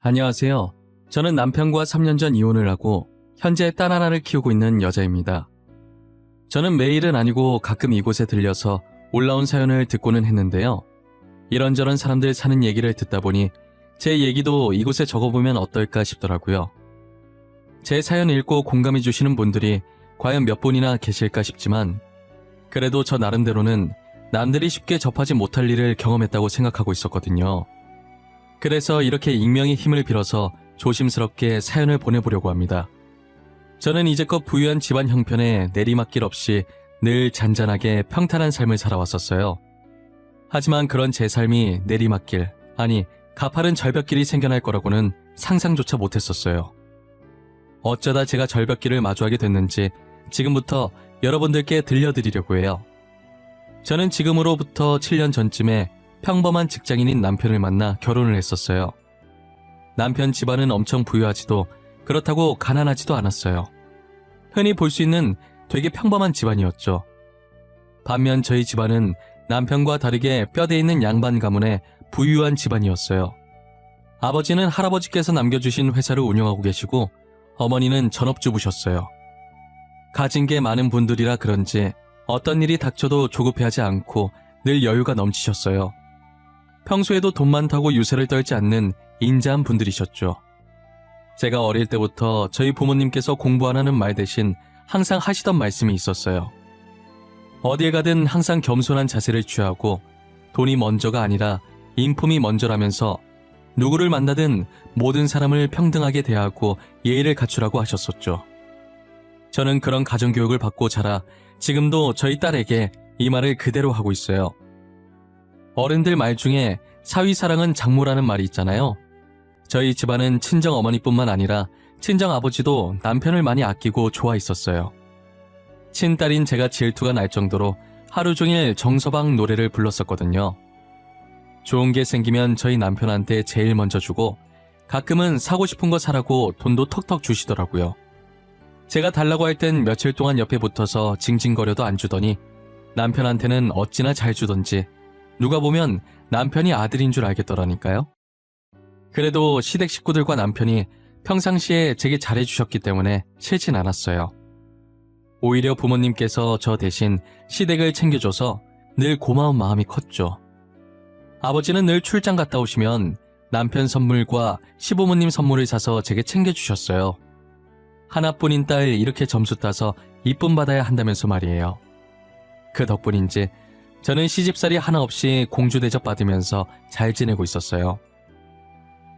안녕하세요. 저는 남편과 3년 전 이혼을 하고 현재 딸 하나를 키우고 있는 여자입니다. 저는 매일은 아니고 가끔 이곳에 들려서 올라온 사연을 듣고는 했는데요. 이런저런 사람들 사는 얘기를 듣다 보니 제 얘기도 이곳에 적어보면 어떨까 싶더라고요. 제 사연 읽고 공감해 주시는 분들이 과연 몇 분이나 계실까 싶지만 그래도 저 나름대로는 남들이 쉽게 접하지 못할 일을 경험했다고 생각하고 있었거든요. 그래서 이렇게 익명의 힘을 빌어서 조심스럽게 사연을 보내보려고 합니다. 저는 이제껏 부유한 집안 형편에 내리막길 없이 늘 잔잔하게 평탄한 삶을 살아왔었어요. 하지만 그런 제 삶이 내리막길, 아니 가파른 절벽길이 생겨날 거라고는 상상조차 못했었어요. 어쩌다 제가 절벽길을 마주하게 됐는지 지금부터 여러분들께 들려드리려고 해요. 저는 지금으로부터 7년 전쯤에 평범한 직장인인 남편을 만나 결혼을 했었어요. 남편 집안은 엄청 부유하지도 그렇다고 가난하지도 않았어요. 흔히 볼 수 있는 되게 평범한 집안이었죠. 반면 저희 집안은 남편과 다르게 뼈대 있는 양반 가문의 부유한 집안이었어요. 아버지는 할아버지께서 남겨주신 회사를 운영하고 계시고 어머니는 전업주부셨어요. 가진 게 많은 분들이라 그런지 어떤 일이 닥쳐도 조급해하지 않고 늘 여유가 넘치셨어요. 평소에도 돈 많다고 유세를 떨지 않는 인자한 분들이셨죠. 제가 어릴 때부터 저희 부모님께서 공부하라는 말 대신 항상 하시던 말씀이 있었어요. 어딜 가든 항상 겸손한 자세를 취하고 돈이 먼저가 아니라 인품이 먼저라면서 누구를 만나든 모든 사람을 평등하게 대하고 예의를 갖추라고 하셨었죠. 저는 그런 가정교육을 받고 자라 지금도 저희 딸에게 이 말을 그대로 하고 있어요. 어른들 말 중에 사위사랑은 장모라는 말이 있잖아요. 저희 집안은 친정 어머니뿐만 아니라 친정 아버지도 남편을 많이 아끼고 좋아했었어요. 친딸인 제가 질투가 날 정도로 하루 종일 정서방 노래를 불렀었거든요. 좋은 게 생기면 저희 남편한테 제일 먼저 주고 가끔은 사고 싶은 거 사라고 돈도 턱턱 주시더라고요. 제가 달라고 할 땐 며칠 동안 옆에 붙어서 징징거려도 안 주더니 남편한테는 어찌나 잘 주던지 누가 보면 남편이 아들인 줄 알겠더라니까요. 그래도 시댁 식구들과 남편이 평상시에 제게 잘해주셨기 때문에 싫진 않았어요. 오히려 부모님께서 저 대신 시댁을 챙겨줘서 늘 고마운 마음이 컸죠. 아버지는 늘 출장 갔다 오시면 남편 선물과 시부모님 선물을 사서 제게 챙겨주셨어요. 하나뿐인 딸 이렇게 점수 따서 이쁨 받아야 한다면서 말이에요. 그 덕분인지 저는 시집살이 하나 없이 공주 대접 받으면서 잘 지내고 있었어요.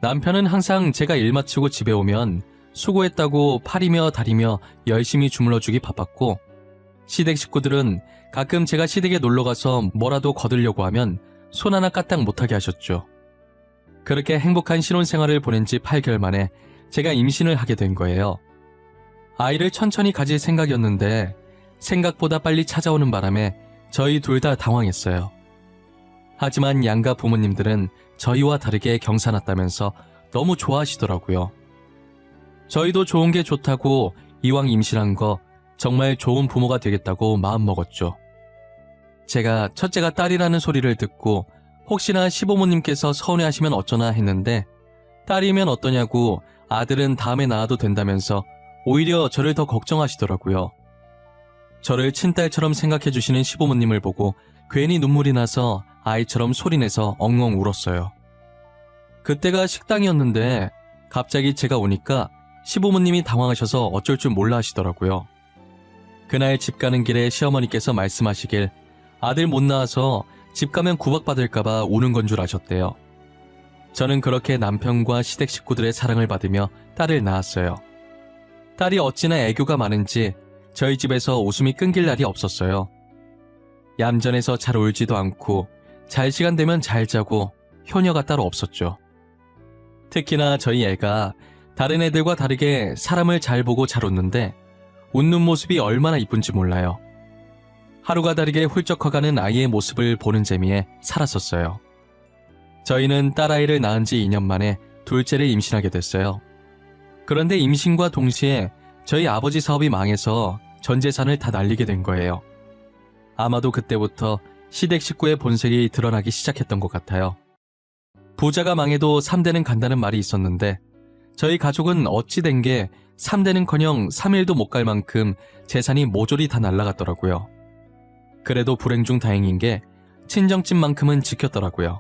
남편은 항상 제가 일 마치고 집에 오면 수고했다고 팔이며 다리며 열심히 주물러주기 바빴고 시댁 식구들은 가끔 제가 시댁에 놀러가서 뭐라도 거들려고 하면 손 하나 까딱 못하게 하셨죠. 그렇게 행복한 신혼생활을 보낸 지 8개월 만에 제가 임신을 하게 된 거예요. 아이를 천천히 가질 생각이었는데 생각보다 빨리 찾아오는 바람에 저희 둘 다 당황했어요. 하지만 양가 부모님들은 저희와 다르게 경사났다면서 너무 좋아하시더라고요. 저희도 좋은 게 좋다고 이왕 임신한 거 정말 좋은 부모가 되겠다고 마음먹었죠. 제가 첫째가 딸이라는 소리를 듣고 혹시나 시부모님께서 서운해하시면 어쩌나 했는데 딸이면 어떠냐고 아들은 다음에 낳아도 된다면서 오히려 저를 더 걱정하시더라고요. 저를 친딸처럼 생각해주시는 시부모님을 보고 괜히 눈물이 나서 아이처럼 소리내서 엉엉 울었어요. 그때가 식당이었는데 갑자기 제가 오니까 시부모님이 당황하셔서 어쩔 줄 몰라 하시더라고요. 그날 집 가는 길에 시어머니께서 말씀하시길 아들 못 낳아서 집 가면 구박받을까봐 우는 건 줄 아셨대요. 저는 그렇게 남편과 시댁 식구들의 사랑을 받으며 딸을 낳았어요. 딸이 어찌나 애교가 많은지 저희 집에서 웃음이 끊길 날이 없었어요. 얌전해서 잘 울지도 않고 잘 시간 되면 잘 자고 효녀가 따로 없었죠. 특히나 저희 애가 다른 애들과 다르게 사람을 잘 보고 잘 웃는데 웃는 모습이 얼마나 이쁜지 몰라요. 하루가 다르게 훌쩍 커가는 아이의 모습을 보는 재미에 살았었어요. 저희는 딸아이를 낳은 지 2년 만에 둘째를 임신하게 됐어요. 그런데 임신과 동시에 저희 아버지 사업이 망해서 전 재산을 다 날리게 된 거예요. 아마도 그때부터 시댁 식구의 본색이 드러나기 시작했던 것 같아요. 부자가 망해도 3대는 간다는 말이 있었는데 저희 가족은 어찌 된 게 3대는커녕 3일도 못 갈 만큼 재산이 모조리 다 날라갔더라고요. 그래도 불행 중 다행인 게 친정집만큼은 지켰더라고요.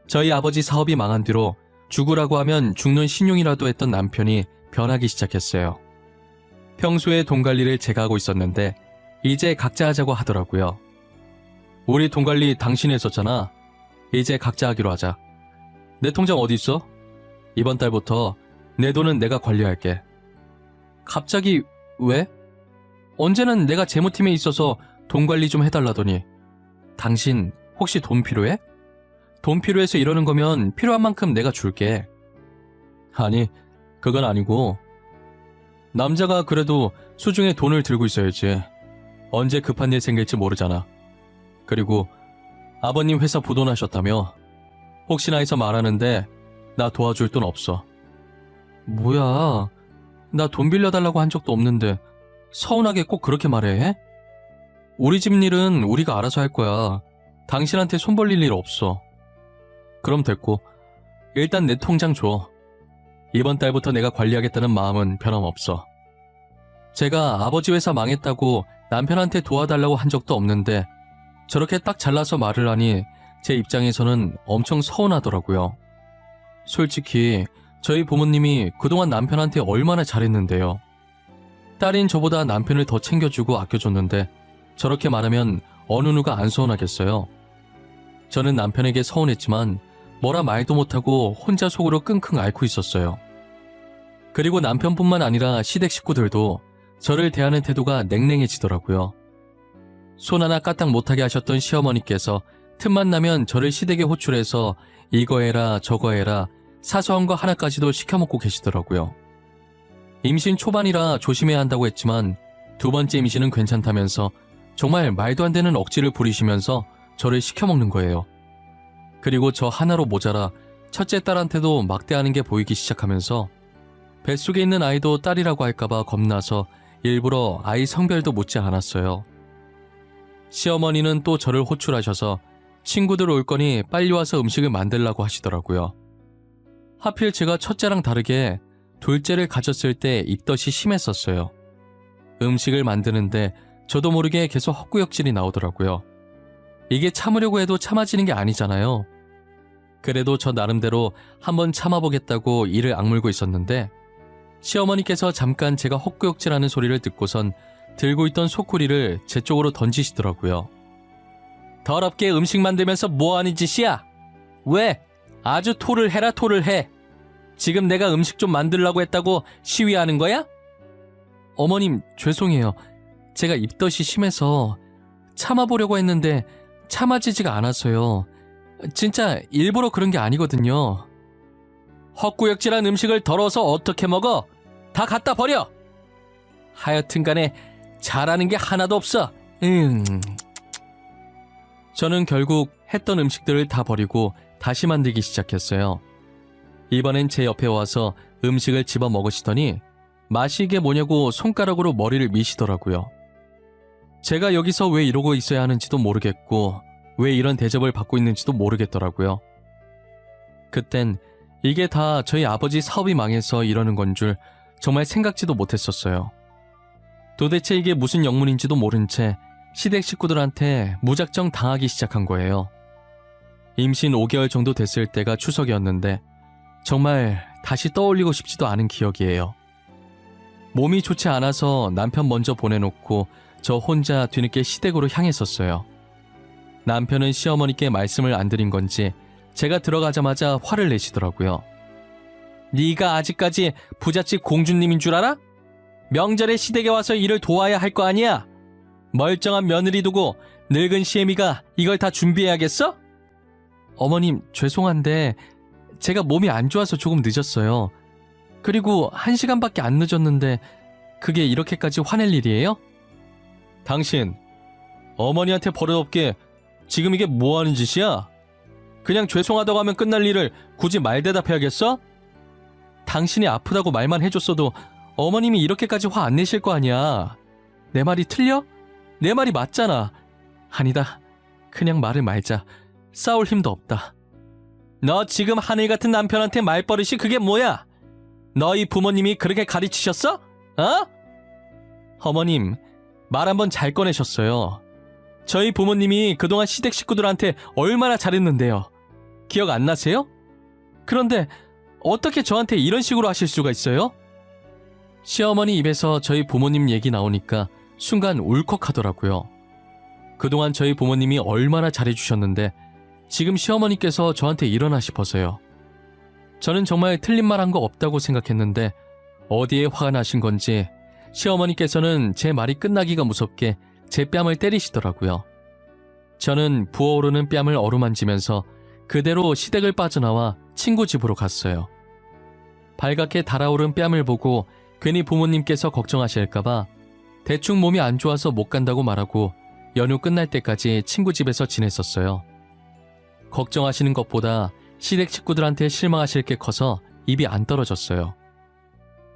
저희 아버지 사업이 망한 뒤로 죽으라고 하면 죽는 신용이라도 했던 남편이 변하기 시작했어요. 평소에 돈 관리를 제가 하고 있었는데 이제 각자 하자고 하더라고요. 우리 돈 관리 당신이 했었잖아. 이제 각자 하기로 하자. 내 통장 어디 있어? 이번 달부터 내 돈은 내가 관리할게. 갑자기 왜? 언제는 내가 재무팀에 있어서 돈 관리 좀 해달라더니 당신 혹시 돈 필요해? 돈 필요해서 이러는 거면 필요한 만큼 내가 줄게. 아니, 그건 아니고 남자가 그래도 수중에 돈을 들고 있어야지. 언제 급한 일 생길지 모르잖아. 그리고 아버님 회사 부도나셨다며? 혹시나 해서 말하는데 나 도와줄 돈 없어. 뭐야, 나 돈 빌려달라고 한 적도 없는데 서운하게 꼭 그렇게 말해? 우리 집 일은 우리가 알아서 할 거야. 당신한테 손 벌릴 일 없어. 그럼 됐고 일단 내 통장 줘. 이번 달부터 내가 관리하겠다는 마음은 변함없어. 제가 아버지 회사 망했다고 남편한테 도와달라고 한 적도 없는데 저렇게 딱 잘라서 말을 하니 제 입장에서는 엄청 서운하더라고요. 솔직히 저희 부모님이 그동안 남편한테 얼마나 잘했는데요. 딸인 저보다 남편을 더 챙겨주고 아껴줬는데 저렇게 말하면 어느 누가 안 서운하겠어요. 저는 남편에게 서운했지만 뭐라 말도 못하고 혼자 속으로 끙끙 앓고 있었어요. 그리고 남편뿐만 아니라 시댁 식구들도 저를 대하는 태도가 냉랭해지더라고요. 손 하나 까딱 못하게 하셨던 시어머니께서 틈만 나면 저를 시댁에 호출해서 이거 해라 저거 해라 사소한 거 하나까지도 시켜먹고 계시더라고요. 임신 초반이라 조심해야 한다고 했지만 두 번째 임신은 괜찮다면서 정말 말도 안 되는 억지를 부리시면서 저를 시켜먹는 거예요. 그리고 저 하나로 모자라 첫째 딸한테도 막대하는 게 보이기 시작하면서 뱃속에 있는 아이도 딸이라고 할까봐 겁나서 일부러 아이 성별도 묻지 않았어요. 시어머니는 또 저를 호출하셔서 친구들 올 거니 빨리 와서 음식을 만들라고 하시더라고요. 하필 제가 첫째랑 다르게 둘째를 가졌을 때 입덧이 심했었어요. 음식을 만드는데 저도 모르게 계속 헛구역질이 나오더라고요. 이게 참으려고 해도 참아지는 게 아니잖아요. 그래도 저 나름대로 한번 참아보겠다고 이를 악물고 있었는데 시어머니께서 잠깐 제가 헛구역질하는 소리를 듣고선 들고 있던 소쿠리를 제 쪽으로 던지시더라고요. 더럽게 음식 만들면서 뭐하는 짓이야? 왜? 아주 토를 해라 토를 해. 지금 내가 음식 좀 만들라고 했다고 시위하는 거야? 어머님 죄송해요. 제가 입덧이 심해서 참아보려고 했는데 참아지지가 않았어요. 진짜 일부러 그런 게 아니거든요. 헛구역질한 음식을 덜어서 어떻게 먹어? 다 갖다 버려! 하여튼간에 잘하는 게 하나도 없어. 저는 결국 했던 음식들을 다 버리고 다시 만들기 시작했어요. 이번엔 제 옆에 와서 음식을 집어 먹으시더니 맛이 이게 뭐냐고 손가락으로 머리를 미시더라고요. 제가 여기서 왜 이러고 있어야 하는지도 모르겠고 왜 이런 대접을 받고 있는지도 모르겠더라고요. 그땐 이게 다 저희 아버지 사업이 망해서 이러는 건 줄 정말 생각지도 못했었어요. 도대체 이게 무슨 영문인지도 모른 채 시댁 식구들한테 무작정 당하기 시작한 거예요. 임신 5개월 정도 됐을 때가 추석이었는데 정말 다시 떠올리고 싶지도 않은 기억이에요. 몸이 좋지 않아서 남편 먼저 보내놓고 저 혼자 뒤늦게 시댁으로 향했었어요. 남편은 시어머니께 말씀을 안 드린 건지 제가 들어가자마자 화를 내시더라고요. 네가 아직까지 부잣집 공주님인 줄 알아? 명절에 시댁에 와서 일을 도와야 할 거 아니야? 멀쩡한 며느리 두고 늙은 시애미가 이걸 다 준비해야겠어? 어머님 죄송한데 제가 몸이 안 좋아서 조금 늦었어요. 그리고 1시간밖에 안 늦었는데 그게 이렇게까지 화낼 일이에요? 당신 어머니한테 버릇없게 지금 이게 뭐하는 짓이야? 그냥 죄송하다고 하면 끝날 일을 굳이 말대답해야겠어? 당신이 아프다고 말만 해줬어도 어머님이 이렇게까지 화 안 내실 거 아니야. 내 말이 틀려? 내 말이 맞잖아. 아니다. 그냥 말을 말자. 싸울 힘도 없다. 너 지금 하늘 같은 남편한테 말버릇이 그게 뭐야? 너희 부모님이 그렇게 가르치셨어? 어? 어머님, 말 한번 잘 꺼내셨어요. 저희 부모님이 그동안 시댁 식구들한테 얼마나 잘했는데요. 기억 안 나세요? 그런데 어떻게 저한테 이런 식으로 하실 수가 있어요? 시어머니 입에서 저희 부모님 얘기 나오니까 순간 울컥하더라고요. 그동안 저희 부모님이 얼마나 잘해주셨는데 지금 시어머니께서 저한테 이러나 싶어서요. 저는 정말 틀린 말 한 거 없다고 생각했는데 어디에 화가 나신 건지 시어머니께서는 제 말이 끝나기가 무섭게 제 뺨을 때리시더라고요. 저는 부어오르는 뺨을 어루만지면서 그대로 시댁을 빠져나와 친구 집으로 갔어요. 발갛게 달아오른 뺨을 보고 괜히 부모님께서 걱정하실까봐 대충 몸이 안 좋아서 못 간다고 말하고 연휴 끝날 때까지 친구 집에서 지냈었어요. 걱정하시는 것보다 시댁 식구들한테 실망하실 게 커서 입이 안 떨어졌어요.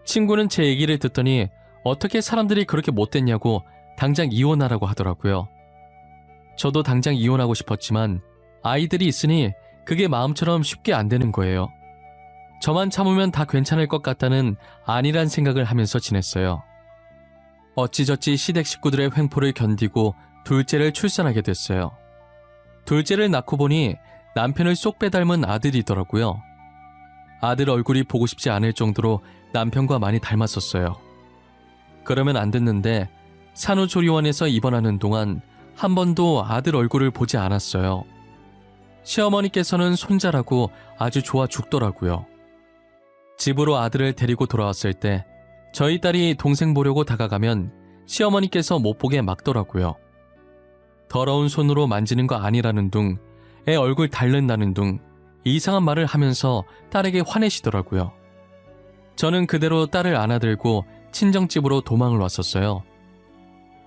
친구는 제 얘기를 듣더니 어떻게 사람들이 그렇게 못됐냐고 당장 이혼하라고 하더라고요. 저도 당장 이혼하고 싶었지만 아이들이 있으니 그게 마음처럼 쉽게 안 되는 거예요. 저만 참으면 다 괜찮을 것 같다는 안일한 생각을 하면서 지냈어요. 어찌저찌 시댁 식구들의 횡포를 견디고 둘째를 출산하게 됐어요. 둘째를 낳고 보니 남편을 쏙 빼닮은 아들이더라고요. 아들 얼굴이 보고 싶지 않을 정도로 남편과 많이 닮았었어요. 그러면 안 됐는데 산후조리원에서 입원하는 동안 한 번도 아들 얼굴을 보지 않았어요. 시어머니께서는 손자라고 아주 좋아 죽더라고요. 집으로 아들을 데리고 돌아왔을 때 저희 딸이 동생 보려고 다가가면 시어머니께서 못 보게 막더라고요. 더러운 손으로 만지는 거 아니라는 둥, 애 얼굴 닳는다는 둥, 이상한 말을 하면서 딸에게 화내시더라고요. 저는 그대로 딸을 안아들고 친정집으로 도망을 왔었어요.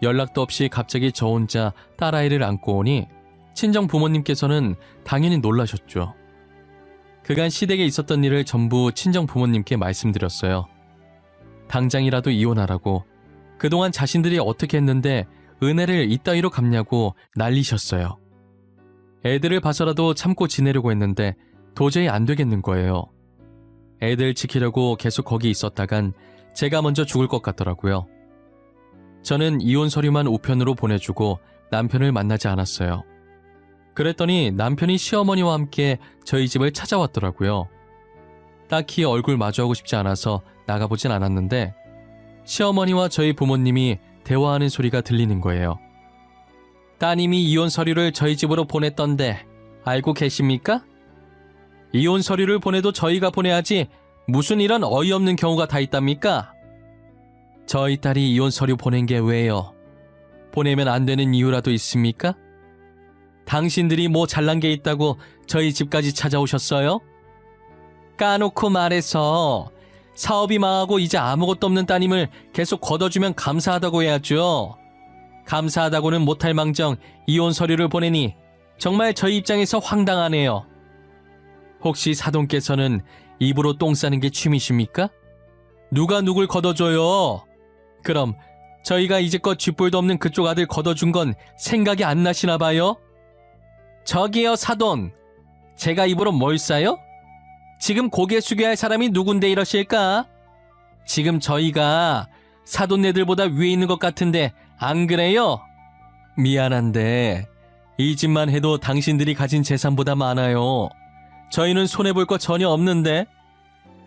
연락도 없이 갑자기 저 혼자 딸아이를 안고 오니 친정 부모님께서는 당연히 놀라셨죠. 그간 시댁에 있었던 일을 전부 친정 부모님께 말씀드렸어요. 당장이라도 이혼하라고, 그동안 자신들이 어떻게 했는데 은혜를 이따위로 갚냐고 난리셨어요. 애들을 봐서라도 참고 지내려고 했는데 도저히 안 되겠는 거예요. 애들 지키려고 계속 거기 있었다간 제가 먼저 죽을 것 같더라고요. 저는 이혼 서류만 우편으로 보내주고 남편을 만나지 않았어요. 그랬더니 남편이 시어머니와 함께 저희 집을 찾아왔더라고요. 딱히 얼굴 마주하고 싶지 않아서 나가보진 않았는데 시어머니와 저희 부모님이 대화하는 소리가 들리는 거예요. 따님이 이혼 서류를 저희 집으로 보냈던데 알고 계십니까? 이혼 서류를 보내도 저희가 보내야지 무슨 이런 어이없는 경우가 다 있답니까? 저희 딸이 이혼 서류 보낸 게 왜요? 보내면 안 되는 이유라도 있습니까? 당신들이 뭐 잘난 게 있다고 저희 집까지 찾아오셨어요? 까놓고 말해서 사업이 망하고 이제 아무것도 없는 따님을 계속 걷어주면 감사하다고 해야죠. 감사하다고는 못할 망정 이혼 서류를 보내니 정말 저희 입장에서 황당하네요. 혹시 사돈께서는 입으로 똥 싸는 게 취미십니까? 누가 누굴 걷어줘요? 그럼 저희가 이제껏 쥐뿔도 없는 그쪽 아들 걷어준 건 생각이 안 나시나 봐요? 저기요 사돈, 제가 입으로 뭘 싸요? 지금 고개 숙여야 할 사람이 누군데 이러실까? 지금 저희가 사돈네들보다 위에 있는 것 같은데 안 그래요? 미안한데 이 집만 해도 당신들이 가진 재산보다 많아요. 저희는 손해볼 거 전혀 없는데.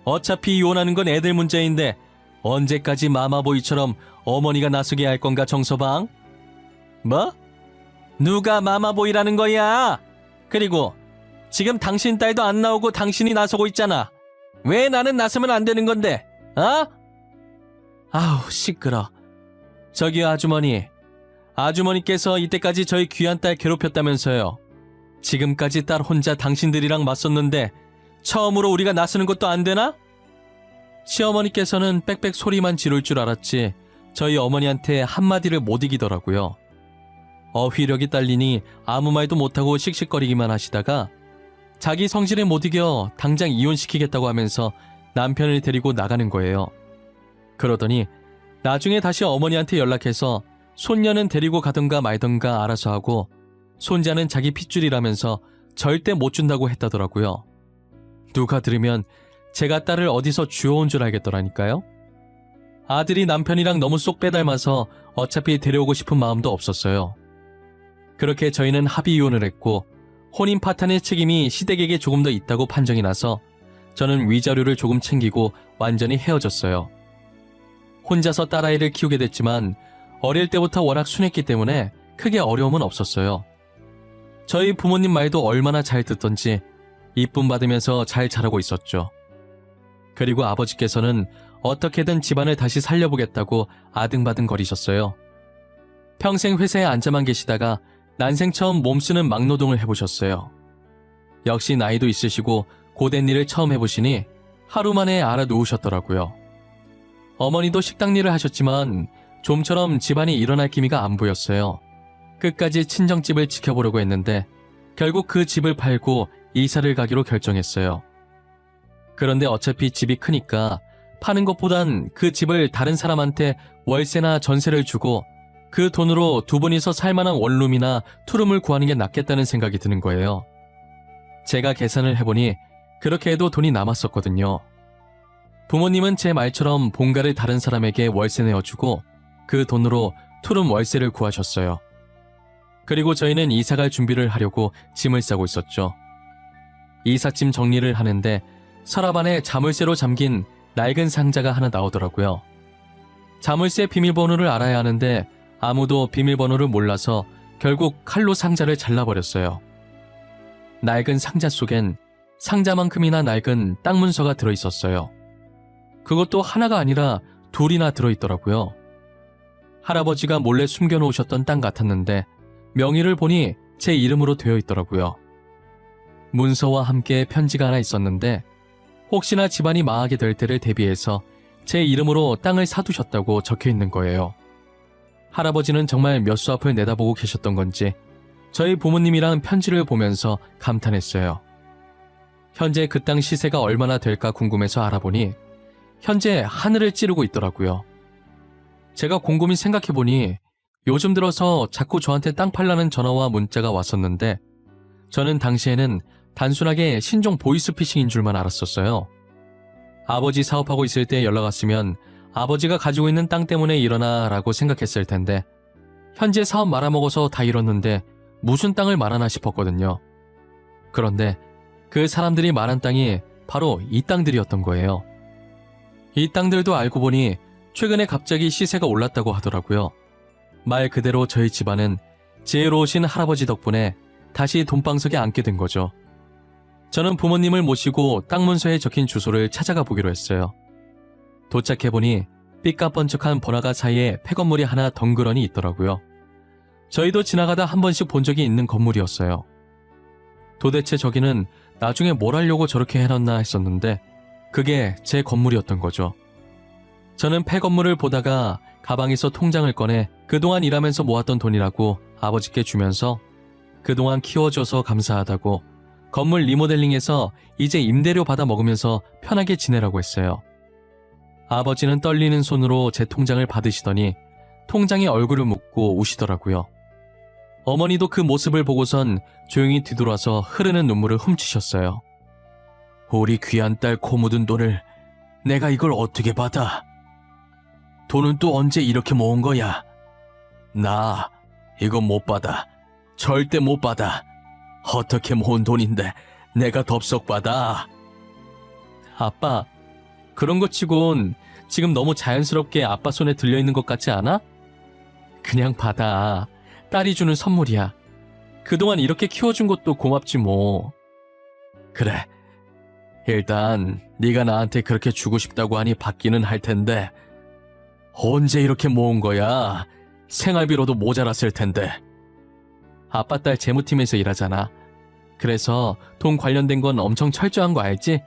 어차피 이혼하는 건 애들 문제인데 언제까지 마마보이처럼 어머니가 나서게 할 건가 정서방? 뭐? 누가 마마보이라는 거야? 그리고 지금 당신 딸도 안 나오고 당신이 나서고 있잖아. 왜 나는 나서면 안 되는 건데? 어? 아우 시끄러. 저기요 아주머니. 아주머니께서 이때까지 저희 귀한 딸 괴롭혔다면서요. 지금까지 딸 혼자 당신들이랑 맞섰는데 처음으로 우리가 나서는 것도 안 되나? 시어머니께서는 빽빽 소리만 지를 줄 알았지 저희 어머니한테 한마디를 못 이기더라고요. 어휘력이 딸리니 아무 말도 못하고 씩씩거리기만 하시다가 자기 성질에 못 이겨 당장 이혼시키겠다고 하면서 남편을 데리고 나가는 거예요. 그러더니 나중에 다시 어머니한테 연락해서 손녀는 데리고 가던가 말던가 알아서 하고 손자는 자기 핏줄이라면서 절대 못 준다고 했다더라고요. 누가 들으면 제가 딸을 어디서 주워온 줄 알겠더라니까요. 아들이 남편이랑 너무 쏙 빼닮아서 어차피 데려오고 싶은 마음도 없었어요. 그렇게 저희는 합의 이혼을 했고 혼인 파탄의 책임이 시댁에게 조금 더 있다고 판정이 나서 저는 위자료를 조금 챙기고 완전히 헤어졌어요. 혼자서 딸아이를 키우게 됐지만 어릴 때부터 워낙 순했기 때문에 크게 어려움은 없었어요. 저희 부모님 말도 얼마나 잘 듣던지 이쁨 받으면서 잘 자라고 있었죠. 그리고 아버지께서는 어떻게든 집안을 다시 살려보겠다고 아등바등 거리셨어요. 평생 회사에 앉아만 계시다가 난생 처음 몸쓰는 막노동을 해보셨어요. 역시 나이도 있으시고 고된 일을 처음 해보시니 하루 만에 알아놓으셨더라고요. 어머니도 식당 일을 하셨지만 좀처럼 집안이 일어날 기미가 안 보였어요. 끝까지 친정집을 지켜보려고 했는데 결국 그 집을 팔고 이사를 가기로 결정했어요. 그런데 어차피 집이 크니까 파는 것보단 그 집을 다른 사람한테 월세나 전세를 주고 그 돈으로 두 분이서 살만한 원룸이나 투룸을 구하는 게 낫겠다는 생각이 드는 거예요. 제가 계산을 해보니 그렇게 해도 돈이 남았었거든요. 부모님은 제 말처럼 본가를 다른 사람에게 월세 내어주고 그 돈으로 투룸 월세를 구하셨어요. 그리고 저희는 이사갈 준비를 하려고 짐을 싸고 있었죠. 이삿짐 정리를 하는데 서랍 안에 자물쇠로 잠긴 낡은 상자가 하나 나오더라고요. 자물쇠 비밀번호를 알아야 하는데 아무도 비밀번호를 몰라서 결국 칼로 상자를 잘라버렸어요. 낡은 상자 속엔 상자만큼이나 낡은 땅 문서가 들어있었어요. 그것도 하나가 아니라 둘이나 들어있더라고요. 할아버지가 몰래 숨겨놓으셨던 땅 같았는데 명의를 보니 제 이름으로 되어 있더라고요. 문서와 함께 편지가 하나 있었는데 혹시나 집안이 망하게 될 때를 대비해서 제 이름으로 땅을 사두셨다고 적혀 있는 거예요. 할아버지는 정말 몇 수 앞을 내다보고 계셨던 건지 저희 부모님이랑 편지를 보면서 감탄했어요. 현재 그 땅 시세가 얼마나 될까 궁금해서 알아보니 현재 하늘을 찌르고 있더라고요. 제가 곰곰이 생각해보니 요즘 들어서 자꾸 저한테 땅 팔라는 전화와 문자가 왔었는데 저는 당시에는 단순하게 신종 보이스피싱인 줄만 알았었어요. 아버지 사업하고 있을 때 연락 왔으면 아버지가 가지고 있는 땅 때문에 이러나 라고 생각했을 텐데 현재 사업 말아먹어서 다 잃었는데 무슨 땅을 말하나 싶었거든요. 그런데 그 사람들이 말한 땅이 바로 이 땅들이었던 거예요. 이 땅들도 알고 보니 최근에 갑자기 시세가 올랐다고 하더라고요. 말 그대로 저희 집안은 지혜로우신 할아버지 덕분에 다시 돈방석에 앉게 된 거죠. 저는 부모님을 모시고 땅 문서에 적힌 주소를 찾아가 보기로 했어요. 도착해보니 삐까뻔쩍한 번화가 사이에 폐건물이 하나 덩그러니 있더라고요. 저희도 지나가다 한 번씩 본 적이 있는 건물이었어요. 도대체 저기는 나중에 뭘 하려고 저렇게 해놨나 했었는데 그게 제 건물이었던 거죠. 저는 폐건물을 보다가 가방에서 통장을 꺼내 그동안 일하면서 모았던 돈이라고 아버지께 주면서 그동안 키워줘서 감사하다고 건물 리모델링해서 이제 임대료 받아 먹으면서 편하게 지내라고 했어요. 아버지는 떨리는 손으로 제 통장을 받으시더니 통장에 얼굴을 묻고 우시더라고요. 어머니도 그 모습을 보고선 조용히 뒤돌아서 흐르는 눈물을 훔치셨어요. 우리 귀한 딸 코 묻은 돈을 내가 이걸 어떻게 받아? 돈은 또 언제 이렇게 모은 거야? 나 이거 못 받아. 절대 못 받아. 어떻게 모은 돈인데 내가 덥석 받아? 아빠, 그런 것 치곤 지금 너무 자연스럽게 아빠 손에 들려있는 것 같지 않아? 그냥 받아. 딸이 주는 선물이야. 그동안 이렇게 키워준 것도 고맙지 뭐. 그래. 일단 네가 나한테 그렇게 주고 싶다고 하니 받기는 할 텐데 언제 이렇게 모은 거야? 생활비로도 모자랐을 텐데. 아빠 딸 재무팀에서 일하잖아. 그래서 돈 관련된 건 엄청 철저한 거 알지?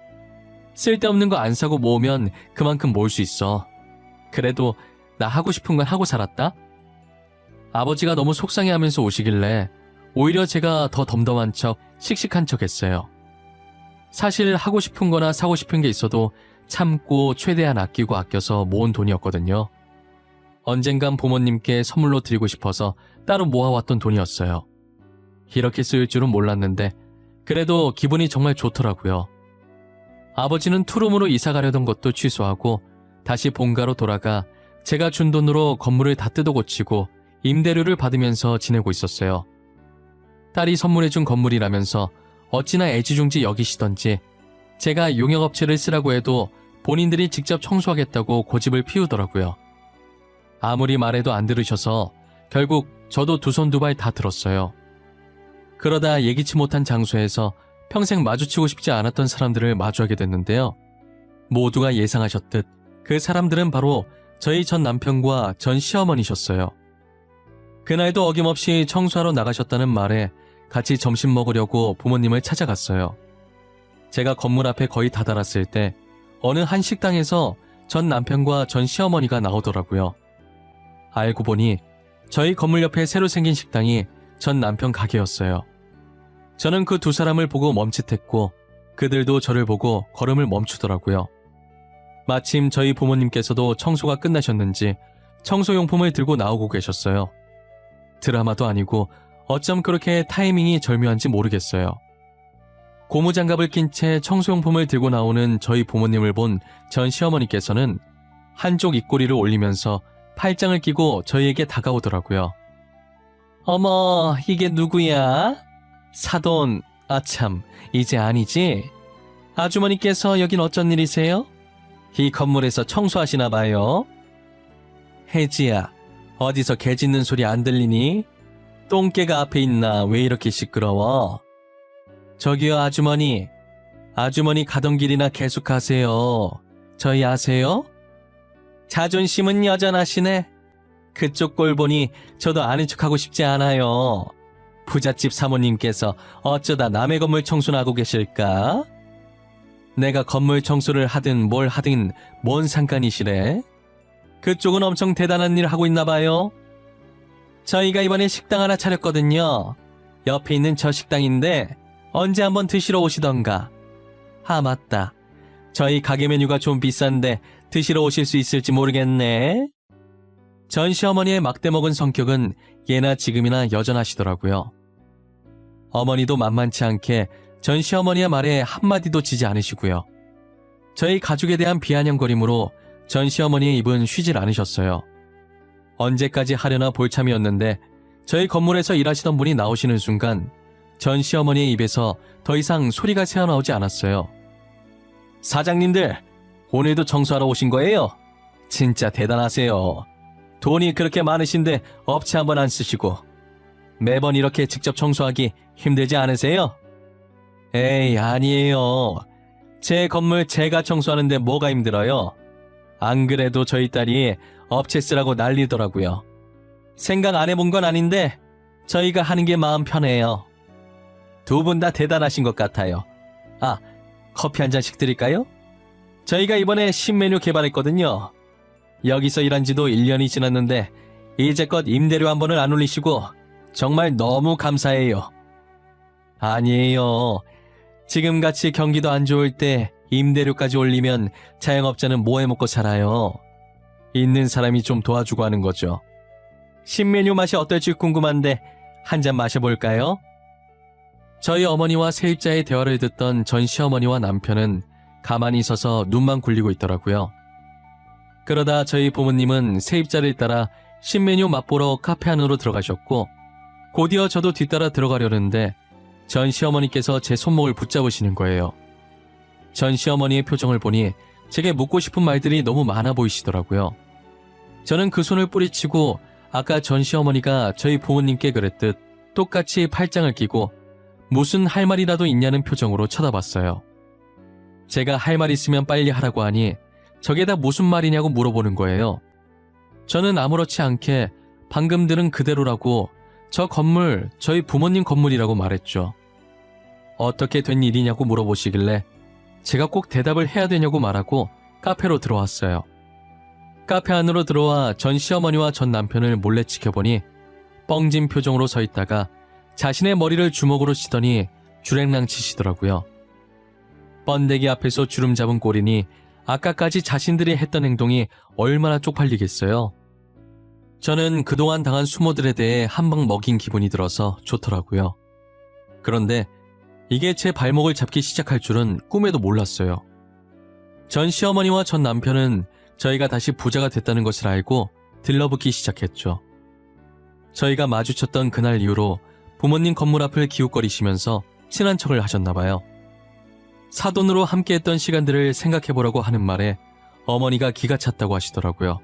쓸데없는 거 안 사고 모으면 그만큼 모을 수 있어. 그래도 나 하고 싶은 건 하고 살았다? 아버지가 너무 속상해하면서 오시길래 오히려 제가 더 덤덤한 척 씩씩한 척 했어요. 사실 하고 싶은 거나 사고 싶은 게 있어도 참고 최대한 아끼고 아껴서 모은 돈이었거든요. 언젠간 부모님께 선물로 드리고 싶어서 따로 모아왔던 돈이었어요. 이렇게 쓰일 줄은 몰랐는데 그래도 기분이 정말 좋더라고요. 아버지는 투룸으로 이사 가려던 것도 취소하고 다시 본가로 돌아가 제가 준 돈으로 건물을 다 뜯어 고치고 임대료를 받으면서 지내고 있었어요. 딸이 선물해준 건물이라면서 어찌나 애지중지 여기시던지 제가 용역업체를 쓰라고 해도 본인들이 직접 청소하겠다고 고집을 피우더라고요. 아무리 말해도 안 들으셔서 결국 저도 두 손 두 발 다 들었어요. 그러다 예기치 못한 장소에서 평생 마주치고 싶지 않았던 사람들을 마주하게 됐는데요. 모두가 예상하셨듯 그 사람들은 바로 저희 전 남편과 전 시어머니셨어요. 그날도 어김없이 청소하러 나가셨다는 말에 같이 점심 먹으려고 부모님을 찾아갔어요. 제가 건물 앞에 거의 다다랐을 때 어느 한 식당에서 전 남편과 전 시어머니가 나오더라고요. 알고 보니 저희 건물 옆에 새로 생긴 식당이 전 남편 가게였어요. 저는 그 두 사람을 보고 멈칫했고 그들도 저를 보고 걸음을 멈추더라고요. 마침 저희 부모님께서도 청소가 끝나셨는지 청소용품을 들고 나오고 계셨어요. 드라마도 아니고 어쩜 그렇게 타이밍이 절묘한지 모르겠어요. 고무장갑을 낀 채 청소용품을 들고 나오는 저희 부모님을 본 전 시어머니께서는 한쪽 입꼬리를 올리면서 팔짱을 끼고 저희에게 다가오더라고요. 어머, 이게 누구야? 사돈, 아참, 이제 아니지? 아주머니께서 여긴 어쩐 일이세요? 이 건물에서 청소하시나 봐요. 혜지야, 어디서 개 짖는 소리 안 들리니? 똥개가 앞에 있나 왜 이렇게 시끄러워? 저기요 아주머니, 아주머니 가던 길이나 계속 가세요. 저희 아세요? 자존심은 여전하시네. 그쪽 꼴 보니 저도 아는 척하고 싶지 않아요. 부잣집 사모님께서 어쩌다 남의 건물 청소나 하고 계실까? 내가 건물 청소를 하든 뭘 하든 뭔 상관이시래? 그쪽은 엄청 대단한 일 하고 있나 봐요. 저희가 이번에 식당 하나 차렸거든요. 옆에 있는 저 식당인데 언제 한번 드시러 오시던가. 아 맞다. 저희 가게 메뉴가 좀 비싼데 드시러 오실 수 있을지 모르겠네. 전 시어머니의 막대먹은 성격은 예나 지금이나 여전하시더라고요. 어머니도 만만치 않게 전 시어머니의 말에 한마디도 지지 않으시고요. 저희 가족에 대한 비아냥거림으로 전 시어머니의 입은 쉬질 않으셨어요. 언제까지 하려나 볼참이었는데 저희 건물에서 일하시던 분이 나오시는 순간 전 시어머니의 입에서 더 이상 소리가 새어나오지 않았어요. 사장님들, 오늘도 청소하러 오신 거예요? 진짜 대단하세요. 돈이 그렇게 많으신데 업체 한번 안 쓰시고 매번 이렇게 직접 청소하기 힘들지 않으세요? 에이, 아니에요. 제 건물 제가 청소하는데 뭐가 힘들어요? 안 그래도 저희 딸이 업체 쓰라고 난리더라고요. 생각 안 해본 건 아닌데 저희가 하는 게 마음 편해요. 두 분 다 대단하신 것 같아요. 아, 커피 한 잔씩 드릴까요? 저희가 이번에 신메뉴 개발했거든요. 여기서 일한 지도 1년이 지났는데 이제껏 임대료 한 번을 안 올리시고 정말 너무 감사해요. 아니에요. 지금같이 경기도 안 좋을 때 임대료까지 올리면 자영업자는 뭐 해먹고 살아요. 있는 사람이 좀 도와주고 하는 거죠. 신메뉴 맛이 어떨지 궁금한데 한 잔 마셔볼까요? 저희 어머니와 세입자의 대화를 듣던 전 시어머니와 남편은 가만히 서서 눈만 굴리고 있더라고요. 그러다 저희 부모님은 세입자를 따라 신메뉴 맛보러 카페 안으로 들어가셨고 곧이어 저도 뒤따라 들어가려는데 전 시어머니께서 제 손목을 붙잡으시는 거예요. 전 시어머니의 표정을 보니 제게 묻고 싶은 말들이 너무 많아 보이시더라고요. 저는 그 손을 뿌리치고 아까 전 시어머니가 저희 부모님께 그랬듯 똑같이 팔짱을 끼고 무슨 할 말이라도 있냐는 표정으로 쳐다봤어요. 제가 할 말 있으면 빨리 하라고 하니 저게 다 무슨 말이냐고 물어보는 거예요. 저는 아무렇지 않게 방금 들은 그대로라고 저 건물 저희 부모님 건물이라고 말했죠. 어떻게 된 일이냐고 물어보시길래 제가 꼭 대답을 해야 되냐고 말하고 카페로 들어왔어요. 카페 안으로 들어와 전 시어머니와 전 남편을 몰래 지켜보니 뻥진 표정으로 서 있다가 자신의 머리를 주먹으로 치더니 주랭랑 치시더라고요. 번데기 앞에서 주름 잡은 꼴이니 아까까지 자신들이 했던 행동이 얼마나 쪽팔리겠어요. 저는 그동안 당한 수모들에 대해 한 방 먹인 기분이 들어서 좋더라고요. 그런데 이게 제 발목을 잡기 시작할 줄은 꿈에도 몰랐어요. 전 시어머니와 전 남편은 저희가 다시 부자가 됐다는 것을 알고 들러붙기 시작했죠. 저희가 마주쳤던 그날 이후로 부모님 건물 앞을 기웃거리시면서 친한 척을 하셨나봐요. 사돈으로 함께했던 시간들을 생각해보라고 하는 말에 어머니가 기가 찼다고 하시더라고요.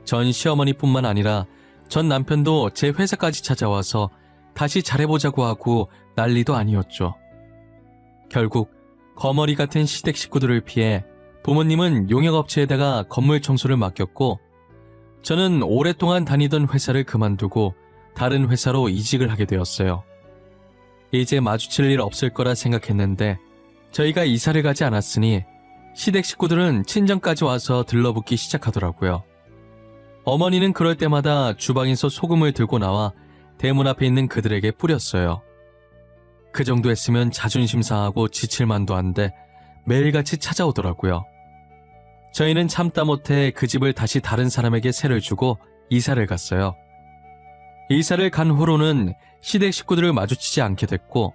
전 시어머니뿐만 아니라 전 남편도 제 회사까지 찾아와서 다시 잘해보자고 하고 난리도 아니었죠. 결국 거머리 같은 시댁 식구들을 피해 부모님은 용역업체에다가 건물 청소를 맡겼고, 저는 오랫동안 다니던 회사를 그만두고 다른 회사로 이직을 하게 되었어요. 이제 마주칠 일 없을 거라 생각했는데 저희가 이사를 가지 않았으니 시댁 식구들은 친정까지 와서 들러붙기 시작하더라고요. 어머니는 그럴 때마다 주방에서 소금을 들고 나와 대문 앞에 있는 그들에게 뿌렸어요. 그 정도 했으면 자존심 상하고 지칠 만도 한데 매일같이 찾아오더라고요. 저희는 참다 못해 그 집을 다시 다른 사람에게 세를 주고 이사를 갔어요. 이사를 간 후로는 시댁 식구들을 마주치지 않게 됐고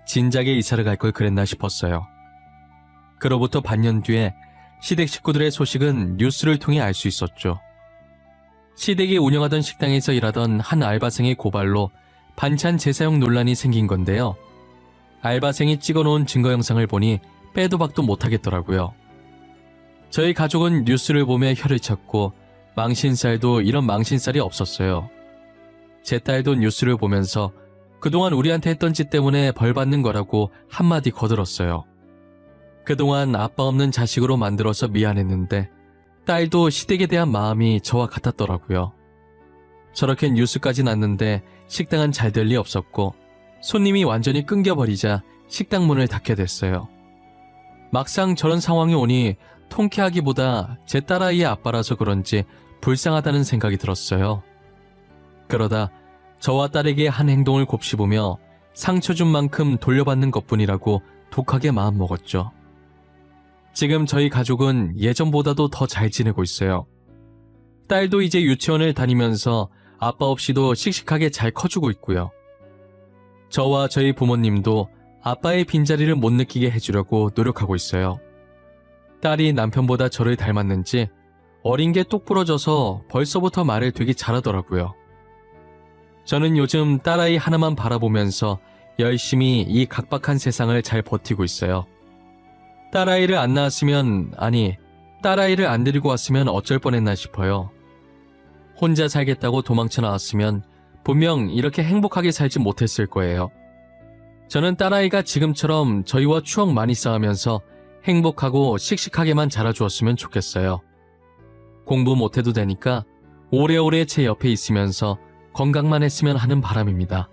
진작에 이사를 갈 걸 그랬나 싶었어요. 그로부터 반년 뒤에 시댁 식구들의 소식은 뉴스를 통해 알 수 있었죠. 시댁이 운영하던 식당에서 일하던 한 알바생의 고발로 반찬 재사용 논란이 생긴 건데요. 알바생이 찍어놓은 증거 영상을 보니 빼도 박도 못하겠더라고요. 저희 가족은 뉴스를 보며 혀를 찼고 망신살도 이런 망신살이 없었어요. 제 딸도 뉴스를 보면서 그동안 우리한테 했던 짓 때문에 벌 받는 거라고 한마디 거들었어요. 그동안 아빠 없는 자식으로 만들어서 미안했는데 딸도 시댁에 대한 마음이 저와 같았더라고요. 저렇게 뉴스까지 났는데 식당은 잘 될 리 없었고 손님이 완전히 끊겨버리자 식당 문을 닫게 됐어요. 막상 저런 상황이 오니 통쾌하기보다 제 딸아이의 아빠라서 그런지 불쌍하다는 생각이 들었어요. 그러다 저와 딸에게 한 행동을 곱씹으며 상처 준 만큼 돌려받는 것뿐이라고 독하게 마음먹었죠. 지금 저희 가족은 예전보다도 더 잘 지내고 있어요. 딸도 이제 유치원을 다니면서 아빠 없이도 씩씩하게 잘 커주고 있고요. 저와 저희 부모님도 아빠의 빈자리를 못 느끼게 해주려고 노력하고 있어요. 딸이 남편보다 저를 닮았는지 어린 게 똑 부러져서 벌써부터 말을 되게 잘하더라고요. 저는 요즘 딸아이 하나만 바라보면서 열심히 이 각박한 세상을 잘 버티고 있어요. 딸아이를 안 낳았으면, 아니, 딸아이를 안 데리고 왔으면 어쩔 뻔했나 싶어요. 혼자 살겠다고 도망쳐 나왔으면 분명 이렇게 행복하게 살지 못했을 거예요. 저는 딸아이가 지금처럼 저희와 추억 많이 쌓으면서 행복하고 씩씩하게만 자라주었으면 좋겠어요. 공부 못해도 되니까 오래오래 제 옆에 있으면서 건강만 했으면 하는 바람입니다.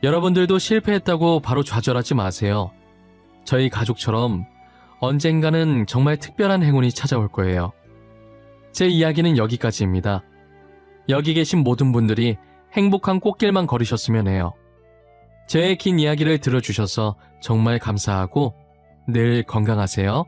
여러분들도 실패했다고 바로 좌절하지 마세요. 저희 가족처럼 언젠가는 정말 특별한 행운이 찾아올 거예요. 제 이야기는 여기까지입니다. 여기 계신 모든 분들이 행복한 꽃길만 걸으셨으면 해요. 제 긴 이야기를 들어주셔서 정말 감사하고 늘 건강하세요.